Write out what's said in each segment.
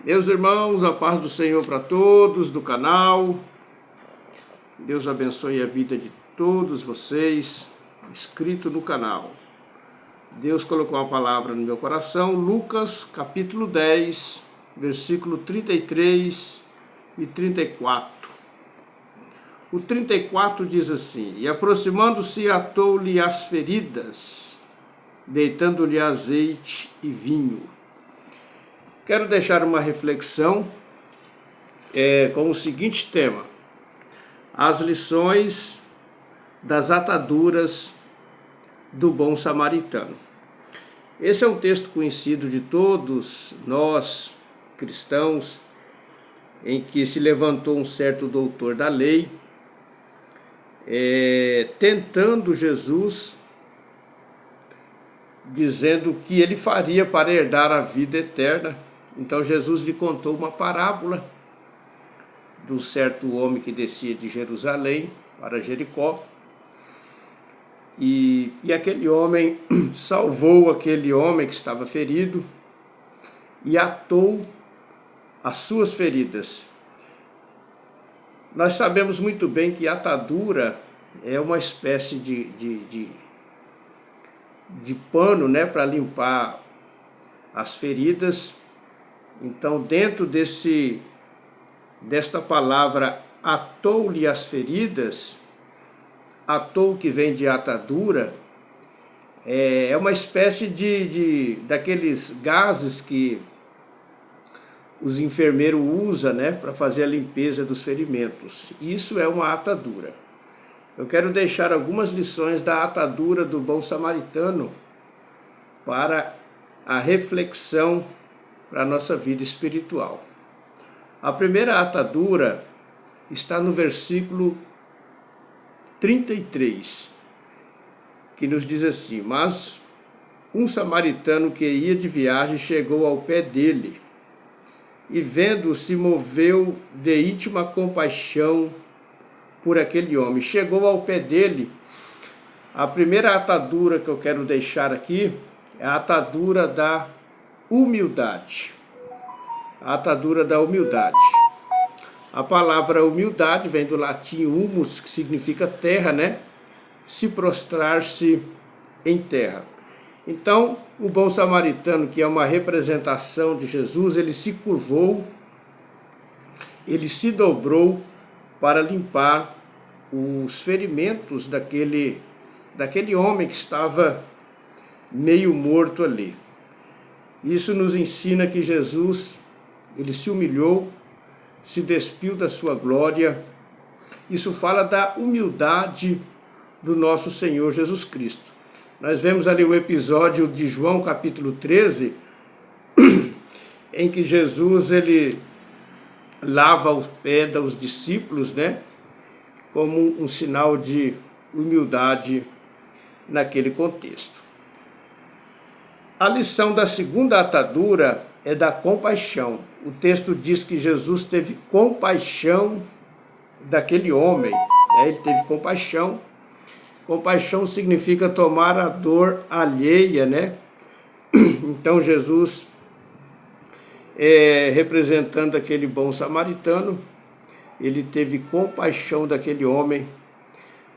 Meus irmãos, a paz do Senhor para todos do canal. Deus abençoe a vida de todos vocês inscritos no canal. Deus colocou uma palavra no meu coração, Lucas capítulo 10, versículo 33 e 34. O 34 diz assim: E aproximando-se atou-lhe as feridas, deitando-lhe azeite e vinho. Quero deixar uma reflexão com o seguinte tema: as lições das ataduras do bom samaritano. Esse é um texto conhecido de todos nós, cristãos, em que se levantou um certo doutor da lei, tentando Jesus, dizendo o que ele faria para herdar a vida eterna. Então Jesus lhe contou uma parábola de um certo homem que descia de Jerusalém para Jericó, e aquele homem salvou aquele homem que estava ferido e atou as suas feridas. Nós sabemos muito bem que atadura é uma espécie de pano, né, para limpar as feridas. Então, dentro desta palavra atou-lhe as feridas, atou, que vem de atadura, é uma espécie daqueles gases que os enfermeiros usam, né, para fazer a limpeza dos ferimentos. Isso é uma atadura. Eu quero deixar algumas lições da atadura do bom samaritano para a reflexão para a nossa vida espiritual. A primeira atadura está no versículo 33, que nos diz assim: Mas um samaritano que ia de viagem chegou ao pé dele e, vendo-o, se moveu de íntima compaixão por aquele homem. Chegou ao pé dele. A primeira atadura que eu quero deixar aqui é a atadura da humildade. A atadura da humildade. A palavra humildade vem do latim humus, que significa terra, né? Se prostrar-se em terra. Então, o bom samaritano, que é uma representação de Jesus, ele se curvou, ele se dobrou para limpar os ferimentos daquele homem que estava meio morto ali. Isso nos ensina que Jesus, ele se humilhou, se despiu da sua glória. Isso fala da humildade do nosso Senhor Jesus Cristo. Nós vemos ali o episódio de João capítulo 13, em que Jesus ele lava o pé dos discípulos, né, como um sinal de humildade naquele contexto. A lição da segunda atadura é da compaixão. O texto diz que Jesus teve compaixão daquele homem, né? Ele teve compaixão. Compaixão significa tomar a dor alheia, né? Então Jesus, representando aquele bom samaritano, ele teve compaixão daquele homem.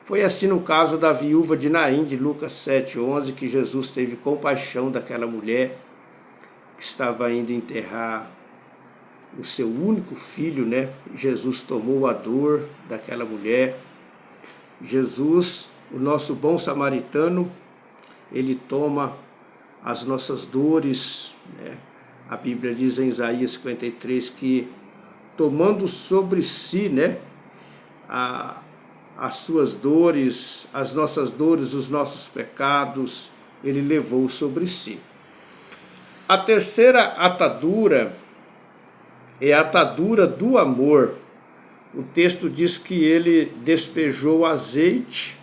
Foi assim no caso da viúva de Naim, de Lucas 7:11, que Jesus teve compaixão daquela mulher que estava indo enterrar o seu único filho, né? Jesus tomou a dor daquela mulher. Jesus, o nosso bom samaritano, ele toma as nossas dores, né? A Bíblia diz em Isaías 53 que tomando sobre si, né, as suas dores, as nossas dores, os nossos pecados, ele levou sobre si. A terceira atadura é a atadura do amor. O texto diz que ele despejou azeite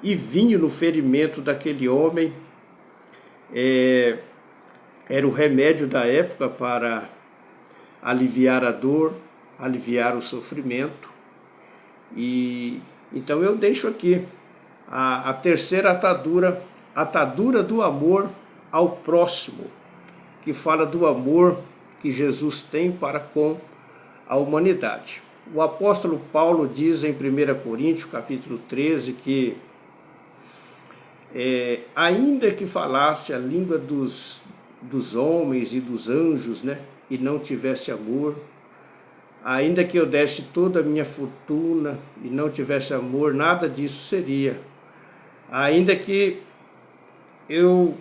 e vinho no ferimento daquele homem. Era o remédio da época para aliviar a dor, aliviar o sofrimento. E então eu deixo aqui a terceira atadura, atadura do amor ao próximo, que fala do amor que Jesus tem para com a humanidade. O apóstolo Paulo diz em 1 Coríntios, capítulo 13, que ainda que falasse a língua dos homens e dos anjos, né, e não tivesse amor, ainda que eu desse toda a minha fortuna e não tivesse amor, nada disso seria. Ainda que eu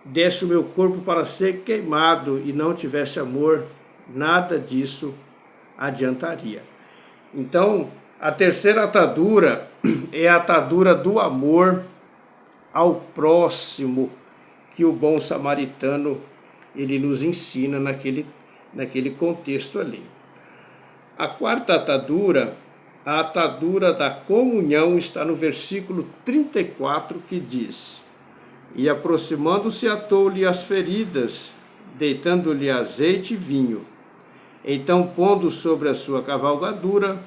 desse o meu corpo para ser queimado e não tivesse amor, nada disso adiantaria. Então, a terceira atadura é a atadura do amor ao próximo, que o bom samaritano ele nos ensina naquele contexto ali. A quarta atadura, a atadura da comunhão, está no versículo 34, que diz: e aproximando-se atou-lhe as feridas, deitando-lhe azeite e vinho. Então, pondo sobre a sua cavalgadura,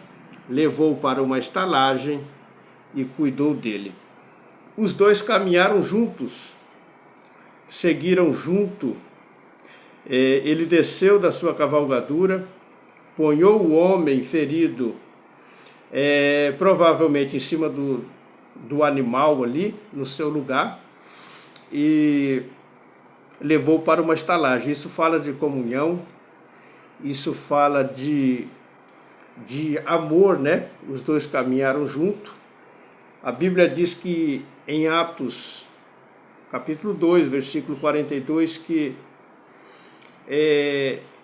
levou para uma estalagem e cuidou dele. Os dois caminharam juntos, seguiram junto. Ele desceu da sua cavalgadura, ponhou o homem ferido, provavelmente em cima do animal ali, no seu lugar, e levou para uma estalagem. Isso fala de comunhão, isso fala de amor, né? Os dois caminharam junto. A Bíblia diz que em Atos, capítulo 2, versículo 42, que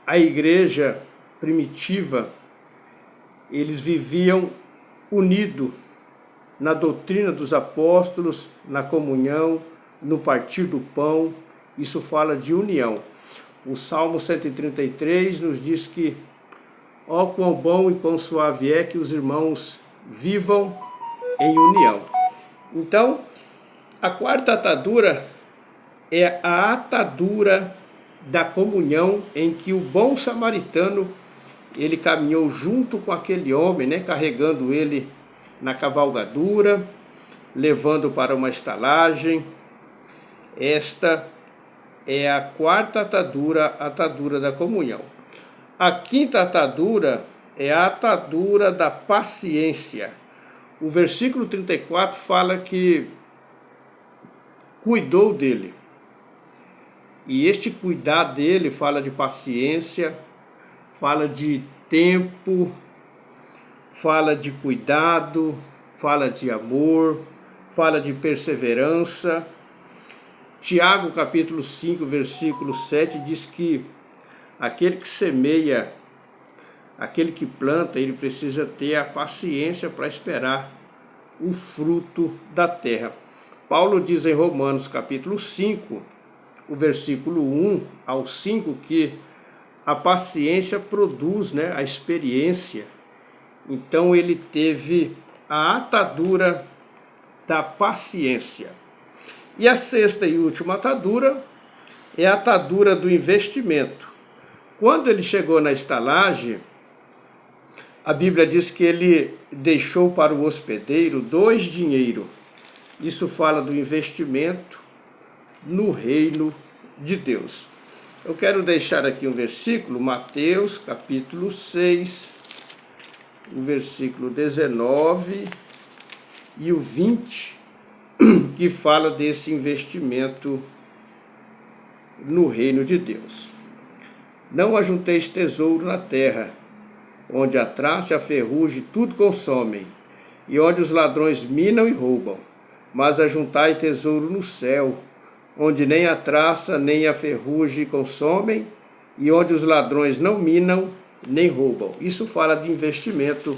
a igreja primitiva, eles viviam unidos na doutrina dos apóstolos, na comunhão, no partir do pão. Isso fala de união. O Salmo 133 nos diz que ó quão bom e quão suave é que os irmãos vivam em união. Então, a quarta atadura é a atadura da comunhão, em que o bom samaritano ele caminhou junto com aquele homem, né, carregando ele na cavalgadura, levando para uma estalagem. Esta é a quarta atadura, a atadura da comunhão. A quinta atadura é a atadura da paciência. O versículo 34 fala que cuidou dele. E este cuidar dele fala de paciência, fala de tempo, fala de cuidado, fala de amor, fala de perseverança. Tiago, capítulo 5, versículo 7, diz que aquele que semeia, aquele que planta, ele precisa ter a paciência para esperar o fruto da terra. Paulo diz em Romanos, capítulo 5, o versículo 1 ao 5, que a paciência produz, né, a experiência. Então ele teve a atadura da paciência. E a sexta e última atadura é a atadura do investimento. Quando ele chegou na estalagem, a Bíblia diz que ele deixou para o hospedeiro 2 dinheiros. Isso fala do investimento no reino de Deus. Eu quero deixar aqui um versículo, Mateus capítulo 6, o versículo 19 e o 20, que fala desse investimento no reino de Deus. Não ajunteis tesouro na terra, onde a traça e a ferrugem tudo consomem, e onde os ladrões minam e roubam, mas ajuntai tesouro no céu, onde nem a traça nem a ferrugem consomem, e onde os ladrões não minam nem roubam. Isso fala de investimento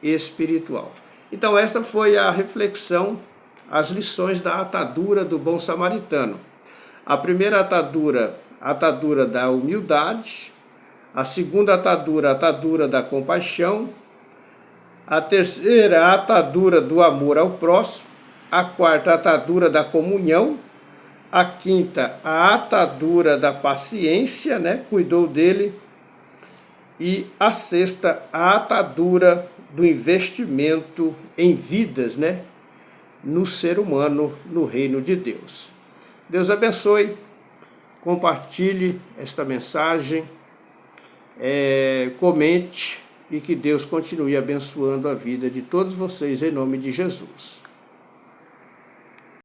espiritual. Então esta foi a reflexão, as lições da atadura do bom samaritano. A primeira atadura, a atadura da humildade. A segunda atadura, a atadura da compaixão. A terceira, a atadura do amor ao próximo. A quarta, a atadura da comunhão. A quinta, a atadura da paciência, né? Cuidou dele. E a sexta, a atadura do investimento em vidas, né? No ser humano, no reino de Deus. Deus abençoe. Compartilhe esta mensagem. comente e que Deus continue abençoando a vida de todos vocês em nome de Jesus.